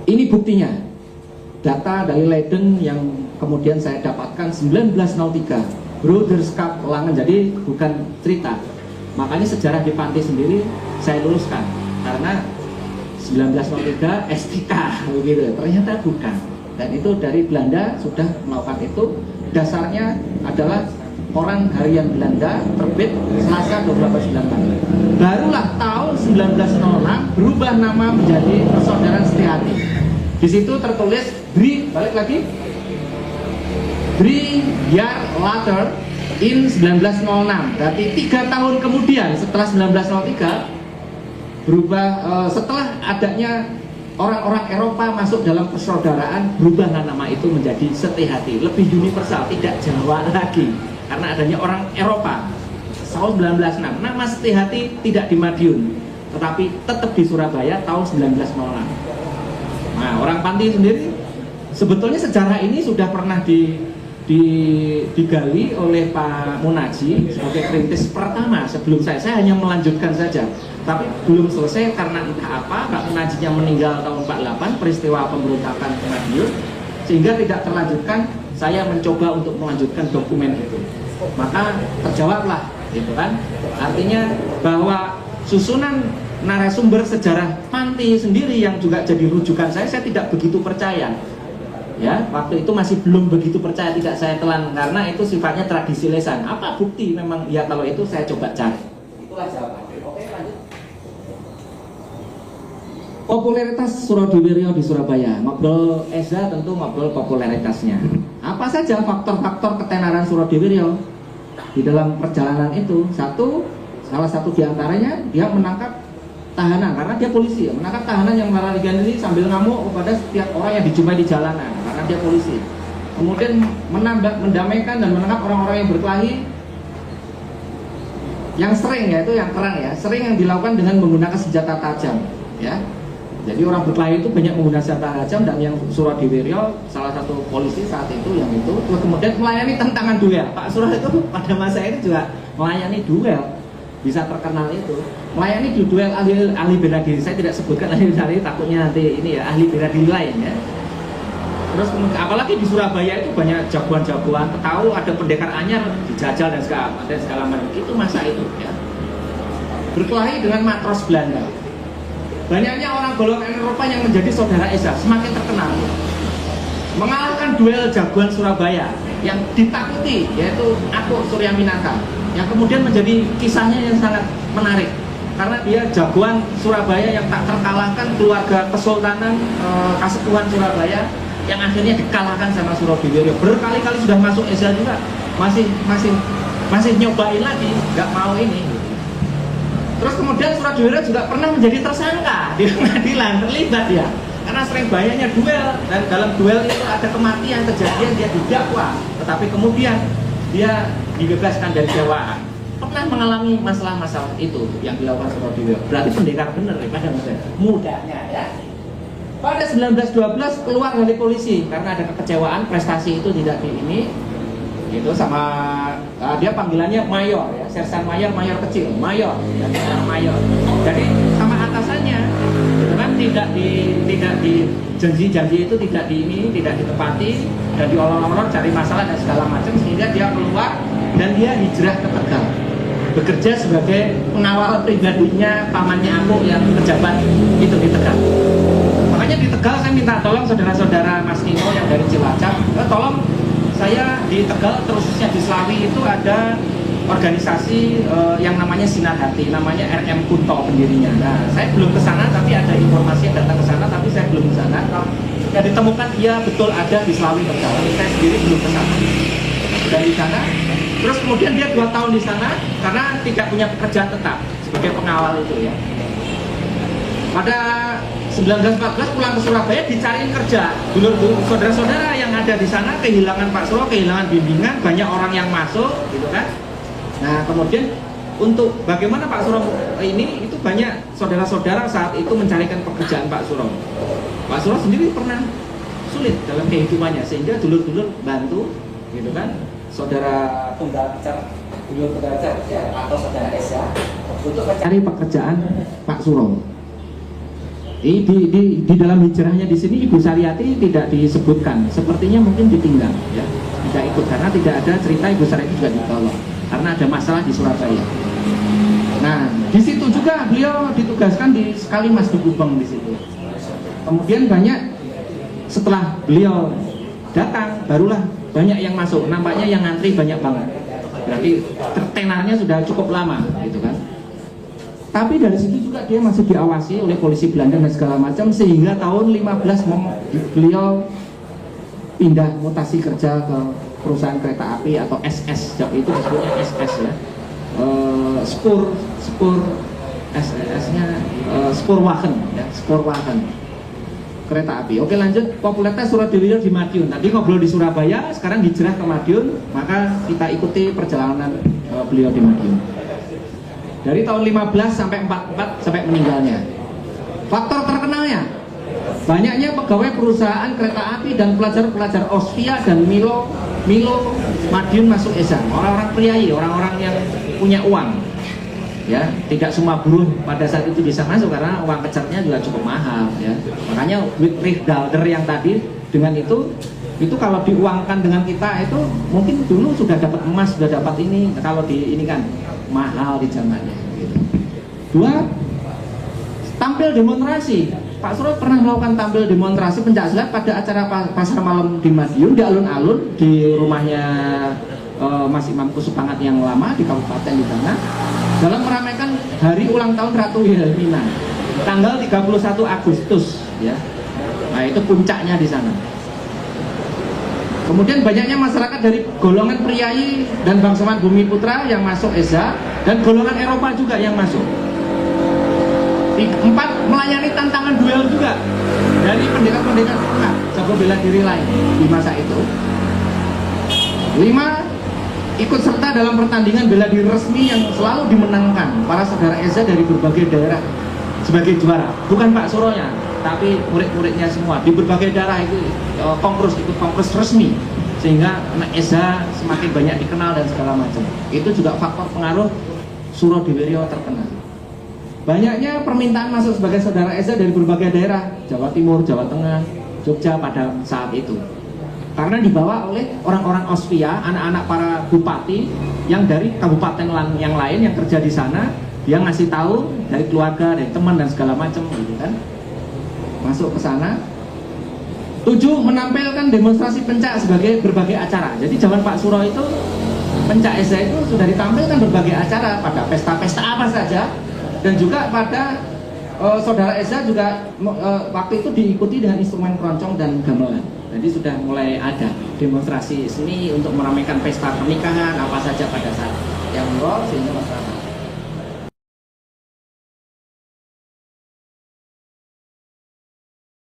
Ini buktinya, data dari Leiden yang kemudian saya dapatkan 1903 Brothers Cup Langen, jadi bukan cerita. Makanya sejarah di Panti sendiri saya luluskan karena 1903 STK begitu, ternyata bukan. Dan itu dari Belanda sudah melakukan itu. Dasarnya adalah Koran Harian Belanda terbit Selasa 28/9. Barulah tahun 1906 berubah nama menjadi Persaudaraan Setia-Hati. Di situ tertulis balik lagi 3 years later in 1906. Berarti 3 tahun kemudian setelah 1903 berubah, setelah adanya orang-orang Eropa masuk dalam persaudaraan, berubahlah nama itu menjadi Setia-Hati, lebih universal, tidak Jawa lagi karena adanya orang Eropa. Tahun 1906 nama Setia-Hati tidak di Madiun tetapi tetap di Surabaya tahun 1906. Nah, orang Panti sendiri sebetulnya sejarah ini sudah pernah digali oleh Pak Munaji sebagai perintis pertama sebelum saya hanya melanjutkan saja, tapi belum selesai karena entah apa Pak Munajinya meninggal tahun 48 peristiwa pemberontakan Madiun, sehingga tidak terlanjutkan. Saya mencoba untuk melanjutkan dokumen itu, maka terjawablah gitu kan. Artinya bahwa susunan narasumber sejarah Panti sendiri yang juga jadi rujukan saya tidak begitu percaya. Ya, waktu itu masih belum begitu percaya, tidak saya telan karena itu sifatnya tradisi lesan. Apa bukti memang ya, kalau itu saya coba cari. Itulah jawabannya. Oke, lanjut. Popularitas Surodiwiryo di Surabaya. Ngobrol Eza tentu ngobrol popularitasnya. Apa saja faktor-faktor ketenaran Surodiwiryo di dalam perjalanan itu? Salah satu diantaranya dia menangkap tahanan karena dia polisi, menangkap tahanan yang melarikan diri sambil ngamuk kepada setiap orang yang dijumpai di jalanan karena dia polisi. Kemudian mendamaikan dan menangkap orang-orang yang berkelahi, yang sering, yaitu yang kerang ya, sering yang dilakukan dengan menggunakan senjata tajam ya. Jadi orang berkelahi itu banyak menggunakan senjata tajam, dan yang Surodiwiryo salah satu polisi saat itu yang itu kemudian melayani tantangan duel. Pak Surah itu pada masa itu juga melayani duel, bisa terkenal itu melayani duel ahli bela diri. Saya tidak sebutkan ahli bela diri, takutnya nanti ini ya ahli bela diri lain ya. Terus apalagi di Surabaya itu banyak jagoan-jagoan, tahu ada pendekar anyar dijajal dan segala macam. Itu masa itu ya. Berkelahi dengan matros Belanda. Banyaknya orang golongan Eropa yang menjadi saudara Eza semakin terkenal, mengalahkan duel jagoan Surabaya yang ditakuti, yaitu Aku Suryaminata, yang kemudian menjadi kisahnya yang sangat menarik karena dia jagoan Surabaya yang tak terkalahkan, keluarga kesultanan Kasepuhan Surabaya yang akhirnya dikalahkan sama Surodiwiryo. Berkali-kali sudah masuk Eza juga masih nyobain lagi, nggak mau ini. Terus kemudian Surodiwiryo juga pernah menjadi tersangka di pengadilan, terlibat ya karena sering banyaknya duel, dan dalam duel itu ada kematian, kejadian, dia didakwa tetapi kemudian dia dibebaskan dari dakwaan. Pernah mengalami masalah-masalah itu yang dilakukan Surodiwiryo. Berarti pendekar benar ya pada mudanya ya. Pada 1912 keluar dari polisi karena ada kekecewaan prestasi itu tidak di ini gitu, sama dia panggilannya mayor ya, sersan mayor, mayor kecil, mayor dan mayor. Jadi sama atasannya gitu kan, tidak di janji-janji itu tidak ditepati dan diolong-olong cari masalah dan segala macam, sehingga dia keluar dan dia hijrah ke Tegal, bekerja sebagai pengawal pribadinya pamannya Aku yang pejabat itu di Tegal. Makanya di Tegal saya minta tolong saudara-saudara Mas Nino yang dari Cilacap, tolong saya di Tegal, terusnya di Slawi itu ada organisasi yang namanya Sinar Hati, namanya RM Kunto pendirinya. Nah, saya belum ke sana, tapi ada informasi yang datang ke sana, tapi saya belum ke sana. Kalau yang ditemukan iya betul ada di Slawi Tegal, saya sendiri belum ke sana. Dari sana, terus kemudian dia 2 tahun di sana karena tidak punya pekerjaan tetap sebagai pengawal itu ya. Pada 1914 pulang ke Surabaya dicariin kerja. Dulu saudara-saudara yang ada di sana kehilangan Pak Suro, kehilangan bimbingan, banyak orang yang masuk gitu kan. Nah, kemudian untuk bagaimana Pak Suro ini, itu banyak saudara-saudara saat itu mencarikan pekerjaan Pak Suro. Pak Suro sendiri pernah sulit dalam kehidupannya, sehingga dulur-dulur bantu gitu kan. Saudara tunggal bicara, dulur tunggal bicara atau saudara Esa untuk mencari pekerjaan Pak Suro. Di dalam hijrahnya di sini Ibu Saryati tidak disebutkan, sepertinya mungkin ditinggal ya, tidak ikut karena tidak ada cerita Ibu Saryati juga ditolong karena ada masalah di Surabaya. Nah, di situ juga beliau ditugaskan di Kalimas di Gubeng di situ. Kemudian banyak setelah beliau datang barulah banyak yang masuk, nampaknya yang ngantri banyak banget. Berarti tenarnya sudah cukup lama gitu kan. Tapi dari situ juga dia masih diawasi oleh polisi Belanda dan segala macam sehingga tahun 15 beliau pindah mutasi kerja ke perusahaan kereta api atau SS, itu disebutnya SS ya. Spur SS-nya Spoorwagen ya, Spoorwagen kereta api. Oke, lanjut. Popularitas Suradiwiryo di Madiun. Tadi ngobrol di Surabaya, sekarang hijrah ke Madiun, maka kita ikuti perjalanan beliau di Madiun. Dari tahun 15 sampai 44 sampai meninggalnya. Faktor terkenalnya, banyaknya pegawai perusahaan kereta api dan pelajar-pelajar Austria dan Milo Madiun masuk ESA. Orang-orang priayi, orang-orang yang punya uang. Ya, tidak semua buruh pada saat itu bisa masuk karena uang kecernya juga cukup mahal ya. Makanya Witwatersrand yang tadi dengan itu kalau diuangkan dengan kita itu mungkin dulu sudah dapat emas, sudah dapat ini, kalau di ini kan mahal di zamannya gitu. Dua, tampil demonstrasi. Pak Surot pernah melakukan tampil demonstrasi pencaksilat pada acara pasar malam di Madiun, di alun-alun, di rumahnya Mas Imam Kusupangat yang lama di Kabupaten di sana, dalam meramaikan hari ulang tahun Ratu Wilhelmina tanggal 31 Agustus ya. Nah, itu puncaknya di sana. Kemudian banyaknya masyarakat dari golongan priayi dan bangsawan Bumi Putra yang masuk ESA dan golongan Eropa juga yang masuk. 4, melayani tantangan duel juga dari pendekar-pendekar jago bela diri lain di masa itu. 5, ikut serta dalam pertandingan bela diri resmi yang selalu dimenangkan para saudara ESA dari berbagai daerah sebagai juara. Bukan Pak Suronya, tapi murid-muridnya semua di berbagai daerah itu ikut kongres resmi sehingga anak ESA semakin banyak dikenal dan segala macam. Itu juga faktor pengaruh Suradiwiryo terkenal. Banyaknya permintaan masuk sebagai saudara ESA dari berbagai daerah, Jawa Timur, Jawa Tengah, Jogja pada saat itu. Karena dibawa oleh orang-orang Austria, anak-anak para bupati yang dari kabupaten yang lain yang kerja di sana, dia ngasih tahu dari keluarga, dari teman dan segala macam gitu kan. Masuk ke sana. 7, menampilkan demonstrasi pencak sebagai berbagai acara. Jadi zaman Pak Suro itu pencak ESA itu sudah ditampilkan berbagai acara pada pesta-pesta apa saja. Dan juga pada saudara ESA juga waktu itu diikuti dengan instrumen keroncong dan gamelan. Jadi sudah mulai ada demonstrasi seni untuk meramaikan pesta pernikahan apa saja pada saat yang sehingga masyarakat